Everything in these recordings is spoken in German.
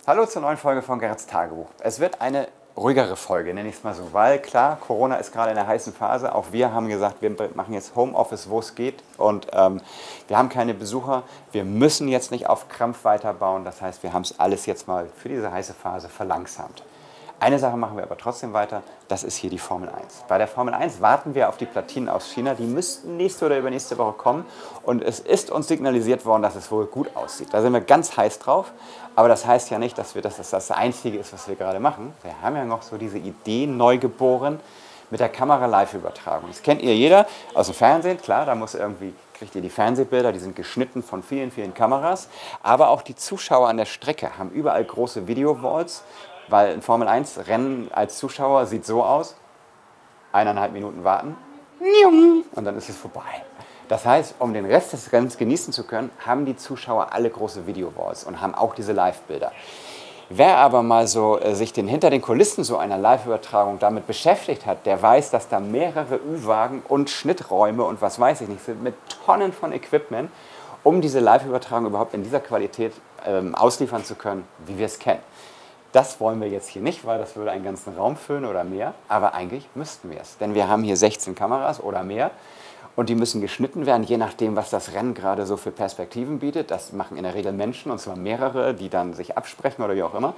Hallo zur neuen Folge von Gerrits Tagebuch. Es wird eine ruhigere Folge, nenne ich es mal so, weil klar, Corona ist gerade in der heißen Phase. Auch wir haben gesagt, wir machen jetzt Homeoffice, wo es geht, und wir haben keine Besucher. Wir müssen jetzt nicht auf Krampf weiterbauen. Das heißt, wir haben es alles jetzt mal für diese heiße Phase verlangsamt. Eine Sache machen wir aber trotzdem weiter, das ist hier die Formel 1. Bei der Formel 1 warten wir auf die Platinen aus China, die müssten nächste oder übernächste Woche kommen, und es ist uns signalisiert worden, dass es wohl gut aussieht. Da sind wir ganz heiß drauf, aber das heißt ja nicht, dass das Einzige ist, was wir gerade machen. Wir haben ja noch so diese Idee neu geboren mit der Kamera-Live-Übertragung. Das kennt ihr jeder aus dem Fernsehen, klar, da kriegt ihr die Fernsehbilder, die sind geschnitten von vielen, vielen Kameras, aber auch die Zuschauer an der Strecke haben überall große Video-Walls. Weil ein Formel-1-Rennen als Zuschauer sieht so aus: 1,5 Minuten warten und dann ist es vorbei. Das heißt, um den Rest des Rennens genießen zu können, haben die Zuschauer alle große Video-Walls und haben auch diese Live-Bilder. Wer aber mal so sich hinter den Kulissen so einer Live-Übertragung damit beschäftigt hat, der weiß, dass da mehrere Ü-Wagen und Schnitträume und was weiß ich nicht sind, mit Tonnen von Equipment, um diese Live-Übertragung überhaupt in dieser Qualität ausliefern zu können, wie wir es kennen. Das wollen wir jetzt hier nicht, weil das würde einen ganzen Raum füllen oder mehr. Aber eigentlich müssten wir es. Denn wir haben hier 16 Kameras oder mehr. Und die müssen geschnitten werden, je nachdem, was das Rennen gerade so für Perspektiven bietet. Das machen in der Regel Menschen, und zwar mehrere, die dann sich absprechen oder wie auch immer.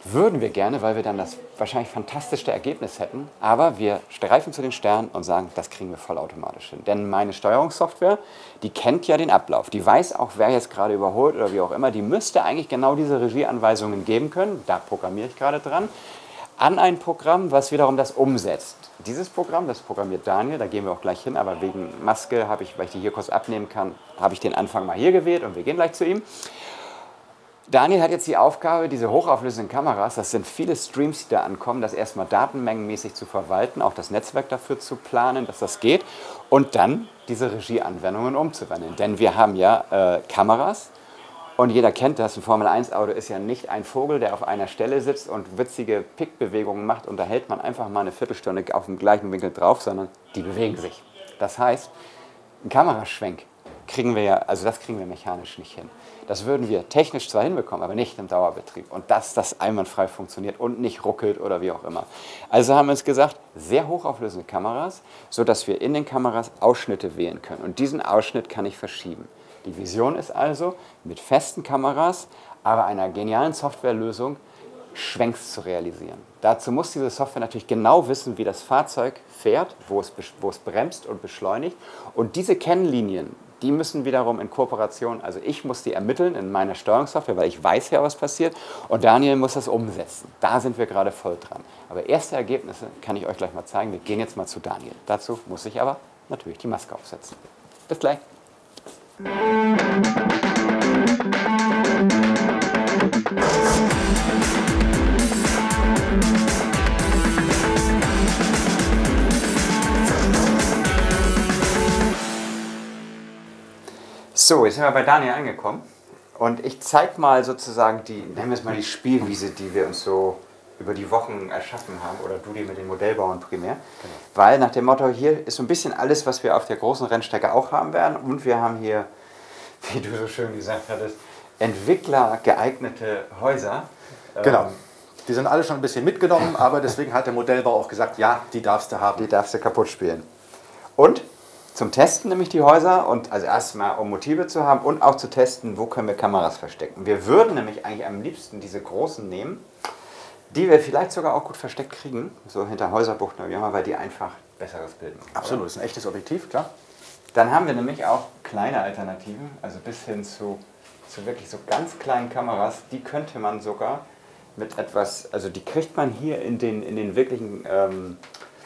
Würden wir gerne, weil wir dann das wahrscheinlich fantastischste Ergebnis hätten. Aber wir streifen zu den Sternen und sagen, das kriegen wir vollautomatisch hin. Denn meine Steuerungssoftware, die kennt ja den Ablauf. Die weiß auch, wer jetzt gerade überholt oder wie auch immer. Die müsste eigentlich genau diese Regieanweisungen geben können. Da programmiere ich gerade dran. An ein Programm, was wiederum das umsetzt. Dieses Programm, das programmiert Daniel, da gehen wir auch gleich hin. Aber wegen Maske, weil ich die hier kurz abnehmen kann, habe ich den Anfang mal hier gewählt und wir gehen gleich zu ihm. Daniel hat jetzt die Aufgabe, diese hochauflösenden Kameras, das sind viele Streams, die da ankommen, das erstmal datenmengenmäßig zu verwalten, auch das Netzwerk dafür zu planen, dass das geht, und dann diese Regieanwendungen umzuwandeln. Denn wir haben ja Kameras, und jeder kennt das, ein Formel-1-Auto ist ja nicht ein Vogel, der auf einer Stelle sitzt und witzige Pickbewegungen macht, und da hält man einfach mal eine Viertelstunde auf dem gleichen Winkel drauf, sondern die bewegen sich. Das heißt, ein Kameraschwenk kriegen wir mechanisch nicht hin. Das würden wir technisch zwar hinbekommen, aber nicht im Dauerbetrieb. Und dass das einwandfrei funktioniert und nicht ruckelt oder wie auch immer. Also haben wir uns gesagt, sehr hochauflösende Kameras, sodass wir in den Kameras Ausschnitte wählen können. Und diesen Ausschnitt kann ich verschieben. Die Vision ist also, mit festen Kameras, aber einer genialen Softwarelösung, Schwenks zu realisieren. Dazu muss diese Software natürlich genau wissen, wie das Fahrzeug fährt, wo es bremst und beschleunigt. Und diese Kennlinien, die müssen wiederum in Kooperation, also ich muss die ermitteln in meiner Steuerungssoftware, weil ich weiß ja, was passiert, und Daniel muss das umsetzen. Da sind wir gerade voll dran. Aber erste Ergebnisse kann ich euch gleich mal zeigen. Wir gehen jetzt mal zu Daniel. Dazu muss ich aber natürlich die Maske aufsetzen. Bis gleich. So, jetzt sind wir bei Daniel angekommen, und ich zeige mal sozusagen nennen wir es mal die Spielwiese, die wir uns so über die Wochen erschaffen haben, oder du die mit den Modellbauern primär. Genau. Weil nach dem Motto, hier ist so ein bisschen alles, was wir auf der großen Rennstrecke auch haben werden, und wir haben hier, wie du so schön gesagt hattest, entwicklergeeignete Häuser. Genau. Die sind alle schon ein bisschen mitgenommen, aber deswegen hat der Modellbau auch gesagt, ja, die darfst du haben. Die darfst du kaputt spielen. Und zum Testen nämlich die Häuser, und also erstmal um Motive zu haben und auch zu testen, wo können wir Kameras verstecken. Wir würden nämlich eigentlich am liebsten diese großen nehmen, die wir vielleicht sogar auch gut versteckt kriegen, so hinter Häuserbuchten oder wie immer, weil die einfach besseres Bild machen. Absolut, das ist ein echtes Objektiv, klar. Dann haben wir nämlich auch kleine Alternativen, also bis hin zu wirklich so ganz kleinen Kameras, die könnte man sogar mit etwas, also die kriegt man hier in den wirklichen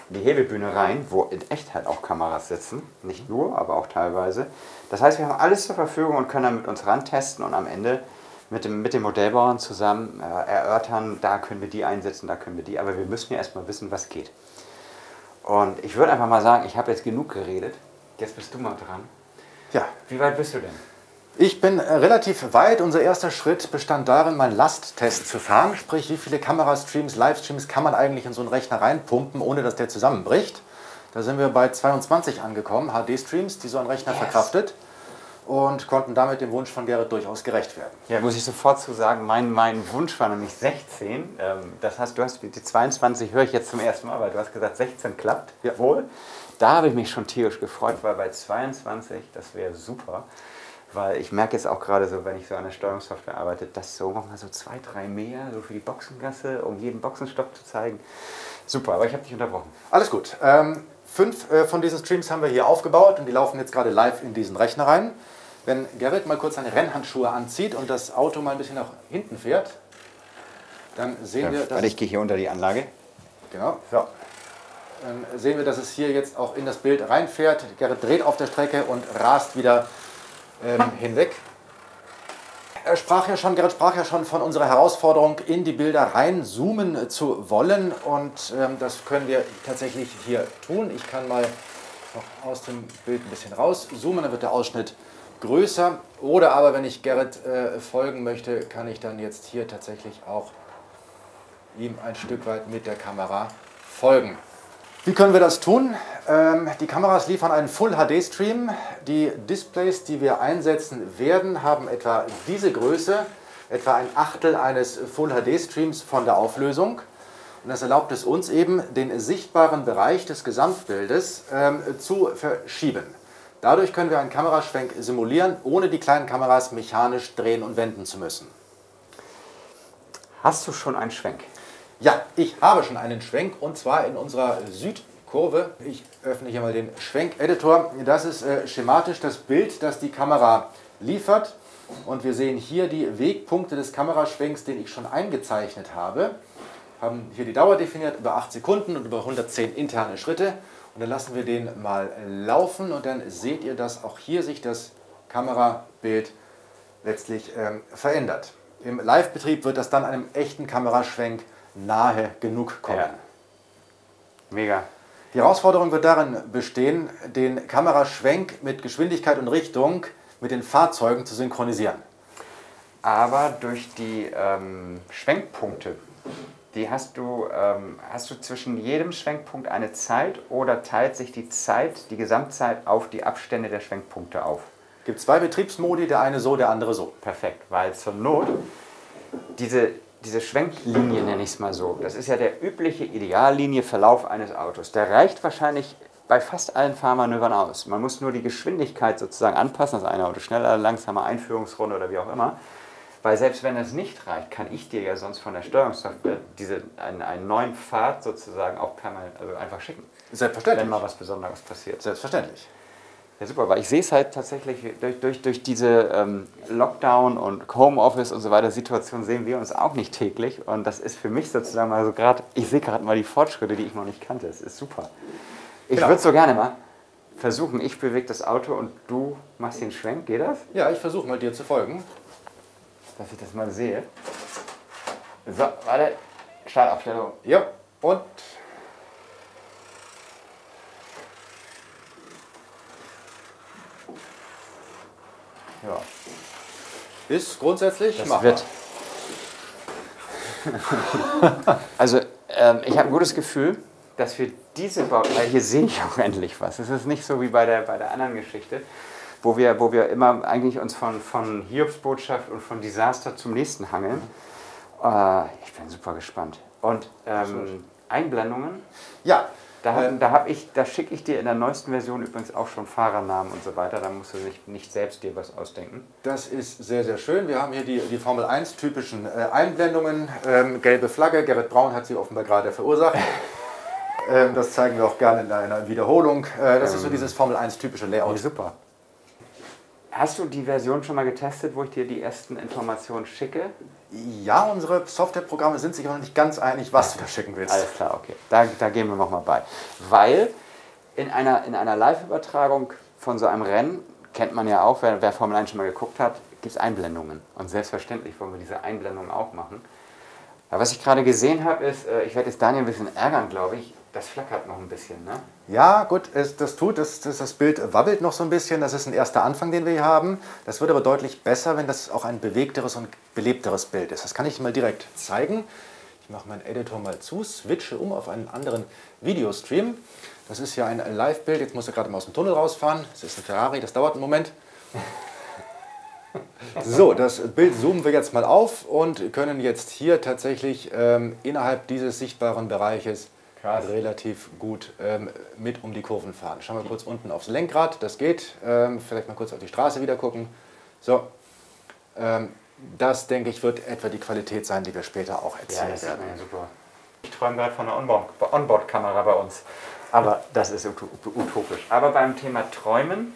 die Hebelbühne rein, wo in echt halt auch Kameras sitzen. Nicht nur, aber auch teilweise. Das heißt, wir haben alles zur Verfügung und können dann mit uns rantesten und am Ende mit den Modellbauern zusammen erörtern, da können wir die einsetzen, da können wir die. Aber wir müssen ja erstmal wissen, was geht. Und ich würde einfach mal sagen, ich habe jetzt genug geredet. Jetzt bist du mal dran. Ja. Wie weit bist du denn? Ich bin relativ weit. Unser erster Schritt bestand darin, meinen Lasttest zu fahren. Sprich, wie viele Kamerastreams, Livestreams kann man eigentlich in so einen Rechner reinpumpen, ohne dass der zusammenbricht. Da sind wir bei 22 angekommen, HD-Streams, die so ein Rechner verkraftet. und konnten damit dem Wunsch von Gerrit durchaus gerecht werden. Ja, muss ich sofort zu sagen, mein Wunsch war nämlich 16. Das heißt, du hast die 22 höre ich jetzt zum ersten Mal, weil du hast gesagt, 16 klappt. Ja. Wohl. Da habe ich mich schon tierisch gefreut, weil bei 22, das wäre super. Weil ich merke jetzt auch gerade so, wenn ich so an der Steuerungssoftware arbeite, dass so nochmal so 2, 3 mehr, so für die Boxengasse, um jeden Boxenstopp zu zeigen. Super, aber ich habe dich unterbrochen. Alles gut. 5 von diesen Streams haben wir hier aufgebaut und die laufen jetzt gerade live in diesen Rechner rein. Wenn Gerrit mal kurz seine Rennhandschuhe anzieht und das Auto mal ein bisschen nach hinten fährt, dann sehen wir, dass ich gehe hier unter die Anlage. genau. So. Dann sehen wir, dass es hier jetzt auch in das Bild reinfährt. Gerrit dreht auf der Strecke und rast wieder hinweg. Gerrit sprach ja schon von unserer Herausforderung, in die Bilder reinzoomen zu wollen. Und das können wir tatsächlich hier tun. Ich kann mal noch aus dem Bild ein bisschen rauszoomen, dann wird der Ausschnitt größer. Oder aber, wenn ich Gerrit folgen möchte, kann ich dann jetzt hier tatsächlich auch ihm ein Stück weit mit der Kamera folgen. Wie können wir das tun? Die Kameras liefern einen Full-HD-Stream. Die Displays, die wir einsetzen werden, haben etwa diese Größe, etwa ein Achtel eines Full-HD-Streams von der Auflösung. Und das erlaubt es uns eben, den sichtbaren Bereich des Gesamtbildes zu verschieben. Dadurch können wir einen Kameraschwenk simulieren, ohne die kleinen Kameras mechanisch drehen und wenden zu müssen. Hast du schon einen Schwenk? Ja, ich habe schon einen Schwenk und zwar in unserer Südkurve. Ich öffne hier mal den Schwenk-Editor. Das ist schematisch das Bild, das die Kamera liefert. Und wir sehen hier die Wegpunkte des Kameraschwenks, den ich schon eingezeichnet habe. Haben hier die Dauer definiert, über 8 Sekunden und über 110 interne Schritte. Und dann lassen wir den mal laufen und dann seht ihr, dass auch hier sich das Kamerabild letztlich verändert. Im Live-Betrieb wird das dann einem echten Kameraschwenk nahe genug kommen. Ja. Mega. Die Herausforderung wird darin bestehen, den Kameraschwenk mit Geschwindigkeit und Richtung mit den Fahrzeugen zu synchronisieren. Aber durch die Schwenkpunkte, die hast du zwischen jedem Schwenkpunkt eine Zeit oder teilt sich die Zeit, die Gesamtzeit auf die Abstände der Schwenkpunkte auf? Es gibt 2 Betriebsmodi, der eine so, der andere so. Perfekt, weil zur Not diese Schwenklinie, nenne ich es mal so, das ist ja der übliche Ideallinieverlauf eines Autos. Der reicht wahrscheinlich bei fast allen Fahrmanövern aus. Man muss nur die Geschwindigkeit sozusagen anpassen, das eine Auto schneller, langsamer, Einführungsrunde oder wie auch immer. Weil selbst wenn es nicht reicht, kann ich dir ja sonst von der Steuerungssoftware einen neuen Pfad sozusagen auch einfach schicken. Selbstverständlich. Wenn mal was Besonderes passiert. Selbstverständlich. Ja, super, weil ich sehe es halt tatsächlich durch diese Lockdown und Homeoffice und so weiter Situation sehen wir uns auch nicht täglich. Und das ist für mich sozusagen mal so gerade, ich sehe gerade mal die Fortschritte, die ich noch nicht kannte. Es ist super. Ich würde so gerne mal versuchen, ich bewege das Auto und du machst den Schwenk. Geht das? Ja, ich versuche mal dir zu folgen. Dass ich das mal sehe. So, warte. Startaufstellung. Ja, und ja. Ist grundsätzlich Das machbar. wird. Also, ich habe ein gutes Gefühl, dass wir diese Baustelle, hier sehe ich auch endlich was. Es ist nicht so wie bei der anderen Geschichte, wo wir immer eigentlich uns von Hiobsbotschaft und von Desaster zum nächsten hangeln. Ich bin super gespannt. Und Einblendungen? Ja. Da schicke ich dir in der neuesten Version übrigens auch schon Fahrernamen und so weiter. Da musst du nicht selbst dir was ausdenken. Das ist sehr, sehr schön. Wir haben hier die Formel 1 typischen Einblendungen. Gelbe Flagge, Gerrit Braun hat sie offenbar gerade verursacht. Das zeigen wir auch gerne in einer Wiederholung. Das ist so dieses Formel 1 typische Layout. Ja, super. Hast du die Version schon mal getestet, wo ich dir die ersten Informationen schicke? Ja, unsere Softwareprogramme sind sich noch nicht ganz einig, was du da schicken willst. Alles klar, okay. Da gehen wir nochmal bei. Weil in einer Live-Übertragung von so einem Rennen, kennt man ja auch, wer Formel 1 schon mal geguckt hat, gibt es Einblendungen. Und selbstverständlich wollen wir diese Einblendungen auch machen. Aber was ich gerade gesehen habe, ist, ich werde jetzt Daniel ein bisschen ärgern, glaube ich, das flackert noch ein bisschen, ne? Ja, gut, das Bild wabbelt noch so ein bisschen. Das ist ein erster Anfang, den wir hier haben. Das wird aber deutlich besser, wenn das auch ein bewegteres und belebteres Bild ist. Das kann ich mal direkt zeigen. Ich mache meinen Editor mal zu, switche um auf einen anderen Videostream. Das ist ja ein Live-Bild. Jetzt muss er gerade mal aus dem Tunnel rausfahren. Das ist ein Ferrari, das dauert einen Moment. So, das Bild zoomen wir jetzt mal auf und können jetzt hier tatsächlich innerhalb dieses sichtbaren Bereiches relativ gut mit um die Kurven fahren. Schauen wir kurz unten aufs Lenkrad, das geht. Vielleicht mal kurz auf die Straße wieder gucken. So, das denke ich wird etwa die Qualität sein, die wir später auch erzielen werden. Ja, super. Ich träume gerade von einer Onboard-Kamera bei uns, aber das ist utopisch. Aber beim Thema Träumen,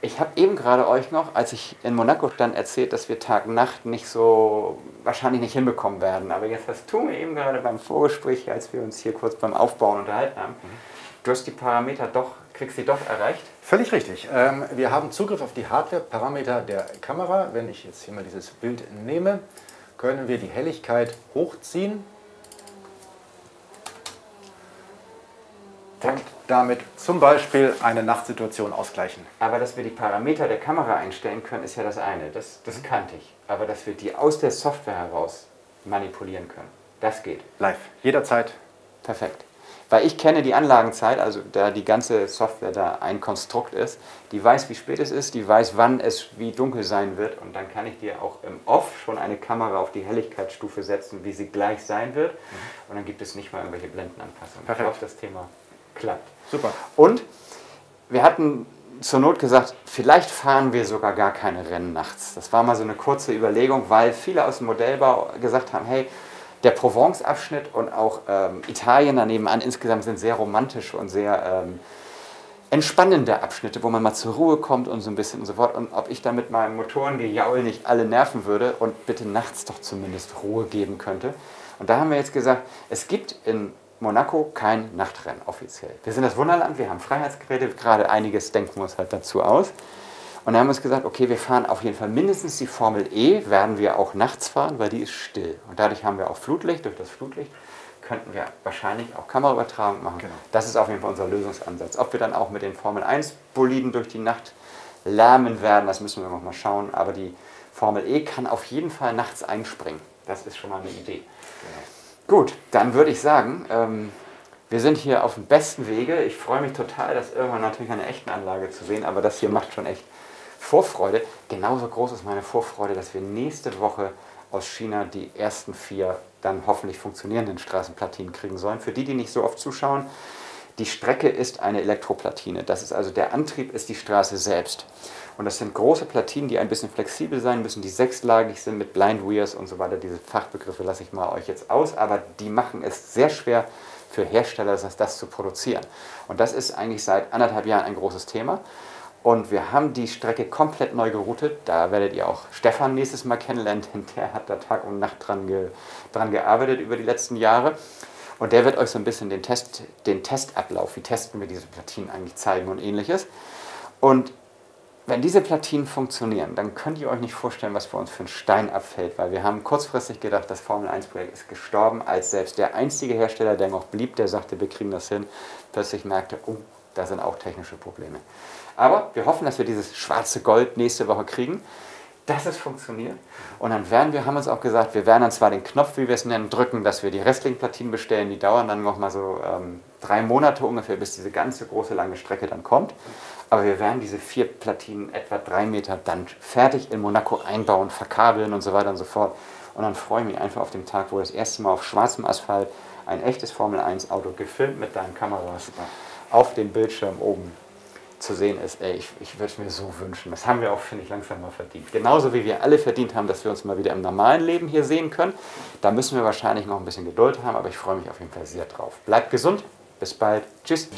ich habe eben gerade euch noch, als ich in Monaco stand, erzählt, dass wir Tag-Nacht nicht so wahrscheinlich nicht hinbekommen werden. Aber jetzt hast du mir eben gerade beim Vorgespräch, als wir uns hier kurz beim Aufbauen unterhalten haben, du hast die Parameter doch, kriegst die doch erreicht? Völlig richtig. Wir haben Zugriff auf die Hardware-Parameter der Kamera. Wenn ich jetzt hier mal dieses Bild nehme, können wir die Helligkeit hochziehen. Und damit zum Beispiel eine Nachtsituation ausgleichen. Aber dass wir die Parameter der Kamera einstellen können, ist ja das eine. Das kannte ich. Aber dass wir die aus der Software heraus manipulieren können, das geht. Live, jederzeit. Perfekt. Weil ich kenne die Anlagenzeit, also da die ganze Software da ein Konstrukt ist, die weiß, wie spät es ist, die weiß, wann es wie dunkel sein wird und dann kann ich dir auch im Off schon eine Kamera auf die Helligkeitsstufe setzen, wie sie gleich sein wird und dann gibt es nicht mal irgendwelche Blendenanpassungen. Perfekt. Ich hoffe, das Thema klappt. Super. Und wir hatten zur Not gesagt, vielleicht fahren wir sogar gar keine Rennen nachts. Das war mal so eine kurze Überlegung, weil viele aus dem Modellbau gesagt haben, hey, der Provence-Abschnitt und auch Italien daneben an insgesamt sind sehr romantische und sehr entspannende Abschnitte, wo man mal zur Ruhe kommt und so ein bisschen und so fort. Und ob ich da mit meinem Motorengejaul nicht alle nerven würde und bitte nachts doch zumindest Ruhe geben könnte. Und da haben wir jetzt gesagt, es gibt in Monaco kein Nachtrennen offiziell. Wir sind das Wunderland, wir haben Freiheitsgeräte, gerade einiges denken wir uns halt dazu aus. Und dann haben wir uns gesagt, okay, wir fahren auf jeden Fall mindestens die Formel E, werden wir auch nachts fahren, weil die ist still. Und dadurch haben wir auch Flutlicht, durch das Flutlicht könnten wir wahrscheinlich auch Kameraübertragung machen. Genau. Das ist auf jeden Fall unser Lösungsansatz. Ob wir dann auch mit den Formel 1 Boliden durch die Nacht lärmen werden, das müssen wir noch mal schauen. Aber die Formel E kann auf jeden Fall nachts einspringen. Das ist schon mal eine Idee. Genau. Gut, dann würde ich sagen, wir sind hier auf dem besten Wege. Ich freue mich total, das irgendwann natürlich eine echte Anlage zu sehen, aber das hier macht schon echt Vorfreude. Genauso groß ist meine Vorfreude, dass wir nächste Woche aus China die ersten 4 dann hoffentlich funktionierenden Straßenplatinen kriegen sollen. Für die, die nicht so oft zuschauen, die Strecke ist eine Elektroplatine. Das ist also der Antrieb ist die Straße selbst. Und das sind große Platinen, die ein bisschen flexibel sein müssen, die 6-lagig sind mit Blind Weirs und so weiter. Diese Fachbegriffe lasse ich mal euch jetzt aus, aber die machen es sehr schwer für Hersteller, das zu produzieren. Und das ist eigentlich seit 1,5 Jahren ein großes Thema. Und wir haben die Strecke komplett neu geroutet. Da werdet ihr auch Stefan nächstes Mal kennenlernen, denn der hat da Tag und Nacht dran gearbeitet über die letzten Jahre. Und der wird euch so ein bisschen den Testablauf, wie testen wir diese Platinen eigentlich zeigen und ähnliches. Und wenn diese Platinen funktionieren, dann könnt ihr euch nicht vorstellen, was für uns für ein Stein abfällt. Weil wir haben kurzfristig gedacht, das Formel-1-Projekt ist gestorben, als selbst der einzige Hersteller, der noch blieb, der sagte, wir kriegen das hin, plötzlich merkte, oh, da sind auch technische Probleme. Aber wir hoffen, dass wir dieses schwarze Gold nächste Woche kriegen, dass es funktioniert. Und dann haben uns auch gesagt, wir werden dann zwar den Knopf, wie wir es nennen, drücken, dass wir die restlichen Platinen bestellen. Die dauern dann noch mal so 3 Monate ungefähr, bis diese ganze große lange Strecke dann kommt. Aber wir werden diese 4 Platinen etwa 3 Meter dann fertig in Monaco einbauen, verkabeln und so weiter und so fort. Und dann freue ich mich einfach auf den Tag, wo das erste Mal auf schwarzem Asphalt ein echtes Formel-1-Auto gefilmt mit deinen Kameras auf dem Bildschirm oben zu sehen ist. Ey, ich würde es mir so wünschen. Das haben wir auch, finde ich, langsam mal verdient. Genauso wie wir alle verdient haben, dass wir uns mal wieder im normalen Leben hier sehen können. Da müssen wir wahrscheinlich noch ein bisschen Geduld haben, aber ich freue mich auf jeden Fall sehr drauf. Bleibt gesund, bis bald. Tschüss.